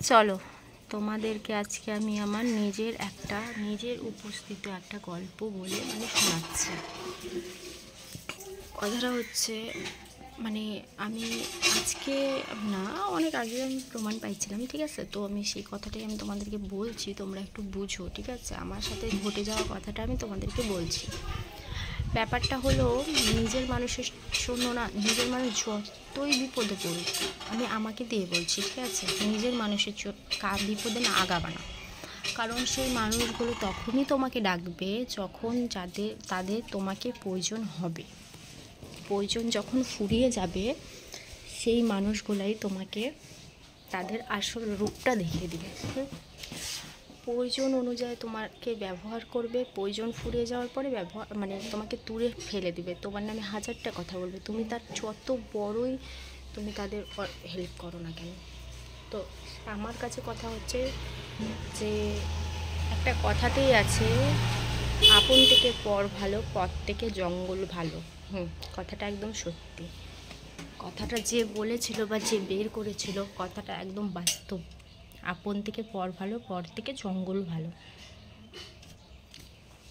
চলো তোমাদেরকে আজকে আমি আমার নিজের উপস্থিত একটা গল্প বলে শোনাচ্ছি। কথাটা হচ্ছে আমি আজকে না, অনেক আগে আমি প্রমাণ পাইছিলাম, ঠিক আছে? তো আমি সেই কথাটাই আমি তোমাদেরকে বলছি, তোমরা একটু বুঝো, ঠিক আছে? আমার সাথে ঘটে যাওয়া কথাটা আমি তোমাদেরকে বলছি। ব্যাপারটা হলো, নিজের মানুষের জন্য না, নিজের মানুষ যতই বিপদে পড়ুক, আমি আমাকে দিয়ে বলছি, ঠিক আছে? নিজের মানুষের বিপদে না আগাবা না। কারণ সেই মানুষগুলো তখনই তোমাকে ডাকবে যখন তাদের তোমাকে প্রয়োজন হবে। প্রয়োজন যখন ফুরিয়ে যাবে, সেই মানুষগুলাই তোমাকে তাদের আসল রূপটা দেখিয়ে দিবে। প্রয়োজন অনুযায়ী তোমাকে ব্যবহার করবে, প্রয়োজন ফুরিয়ে যাওয়ার পরে তোমাকে দূরে ফেলে দিবে, তোমার নামে হাজারটা কথা বলবে, তুমি তার যত বড়ই তুমি তাদের হেল্প করো না কেন। তো আমার কাছে কথা হচ্ছে যে, একটা কথাতেই আছে, আপন থেকে পর ভালো, পথ থেকে জঙ্গল ভালো। কথাটা একদম সত্যি। কথাটা যে বলেছিল বা যে বের করেছিল, কথাটা একদম বাস্তব। আপন থেকে পর ভালো, পর থেকে জঙ্গল ভালো।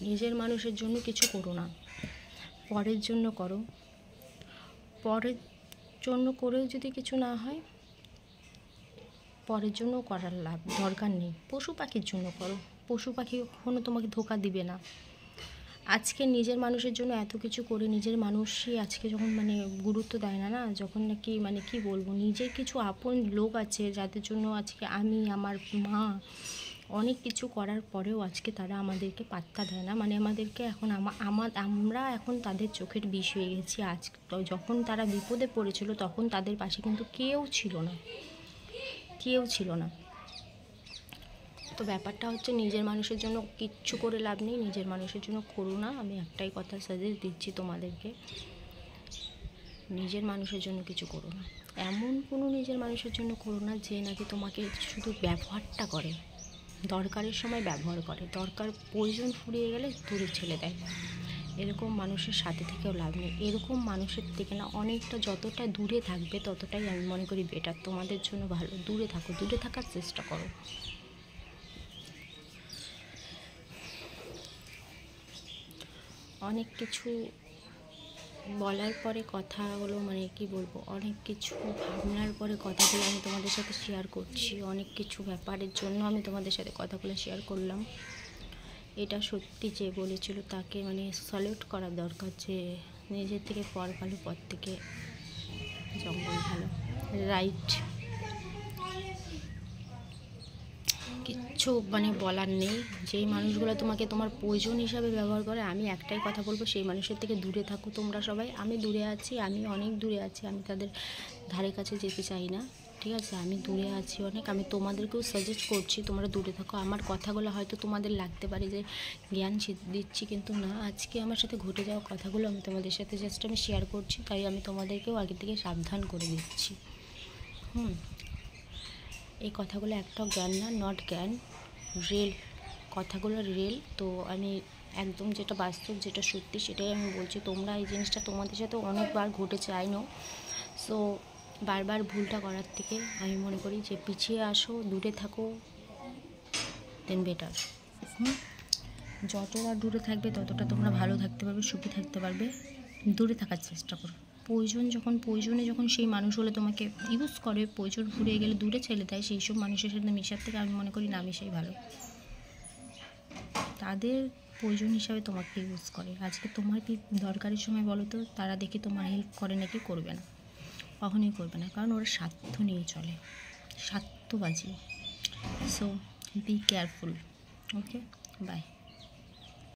নিজের মানুষের জন্য কিছু করো না, পরের জন্য করো। পরের জন্য করেও যদি কিছু না হয়, পরের জন্য করার দরকার নেই। পশু পাখির জন্য করো, পশু পাখি কখনো তোমাকে ধোকা দিবে না। আজকে নিজের মানুষের জন্য এত কিছু করে নিজের মানুষই আজকে যখন গুরুত্ব দেয় না, যখন নাকি কি বলবো, নিজের কিছু আপন লোক আছে যাদের জন্য আজকে আমি, আমার মা অনেক কিছু করার পরেও আজকে তারা আমাদেরকে পাত্তা দেয় না। আমাদেরকে এখন আমরা এখন তাদের চোখের বিষ হয়ে গেছি। যখন তারা বিপদে পড়েছিল তখন তাদের পাশে কিন্তু কেউ ছিল না। তো ব্যাপারটা হচ্ছে, নিজের মানুষের জন্য কিচ্ছু করে লাভ নেই, নিজের মানুষের জন্য করো না। আমি একটাই কথা সাজেস্ট দিচ্ছি তোমাদেরকে, নিজের মানুষের জন্য কিছু করো না। এমন কোনো নিজের মানুষের জন্য করো না যে নাকি তোমাকে শুধু ব্যবহারটা করে, দরকারের সময় ব্যবহার করে, প্রয়োজন ফুরিয়ে গেলে দূরে ছেড়ে দেয়। এরকম মানুষের সাথে থেকেও লাভ নেই। এরকম মানুষের থেকে না অনেকটা যতটা দূরে থাকবে ততটাই আমি মনে করি বেটার, তোমাদের জন্য ভালো। দূরে থাকো, দূরে থাকার চেষ্টা করো। অনেক কিছু বলার পরে কথাগুলো কি বলবো, অনেক কিছু ভাবনার পরে কথাগুলো আমি তোমাদের সাথে শেয়ার করছি। অনেক কিছু ব্যাপারের জন্য আমি তোমাদের সাথে কথাগুলো শেয়ার করলাম। এটা সত্যি, যে বলেছিল তাকে স্যালুট করা দরকার, যে নিজের থেকে পর ভালো, পর থেকে জঙ্গল ভালো। রাইট, কিচ্ছু বলার নেই। যেই মানুষগুলো তোমাকে তোমার প্রয়োজন হিসাবে ব্যবহার করে, আমি একটাই কথা বলবো, সেই মানুষের থেকে দূরে থাকো তোমরা সবাই। আমি দূরে আছি, আমি অনেক দূরে আছি, আমি তাদের ধারে কাছে যেতে চাই না, ঠিক আছে? আমি দূরে আছি অনেক। আমি তোমাদেরকেও সাজেস্ট করছি তোমরা দূরে থাকো। আমার কথাগুলো হয়তো তোমাদের লাগতে পারে যে জ্ঞান দিচ্ছি, কিন্তু না, আজকে আমার সাথে ঘটে যাওয়া কথাগুলো আমি তোমাদের সাথে জাস্ট আমি শেয়ার করছি, তাই আমি তোমাদেরকেও আগে থেকে সাবধান করে দিচ্ছি। এই কথাগুলো একটাও জ্ঞান না, নট জ্ঞান, রিয়েল কথাগুলো, রিয়েল। তো আমি একদম যেটা বাস্তব, যেটা সত্যি, সেটাই আমি বলছি। তোমরা এই জিনিসটা তোমাদের সাথে অনেকবার ঘটেছে, আই নো। সো বারবার ভুলটা করার থেকে আমি মনে করি যে পিছিয়ে আসো, দূরে থাকো, দেন বেটার। যতটা দূরে থাকবে ততটা তোমরা ভালো থাকতে পারবে, সুখী থাকতে পারবে। দূরে থাকার চেষ্টা করো। প্রয়োজনে যখন সেই মানুষগুলো তোমাকে ইউজ করে, প্রয়োজন ফুরিয়ে গেলে দূরে ছেড়ে দেয়, সেই সব মানুষের সাথে মেশার থেকে আমি মনে করি না মেশাই ভালো। তাদের প্রয়োজন হিসাবে তোমাকে ইউজ করে। আজকে তোমার কি দরকারের সময় বলো তো, তারা দেখি তোমার হেল্প করে নাকি? করবে না, কখনোই করবে না, কারণ ওরা স্বার্থ নিয়ে চলে, স্বার্থবাজি। So be careful. Okay, by.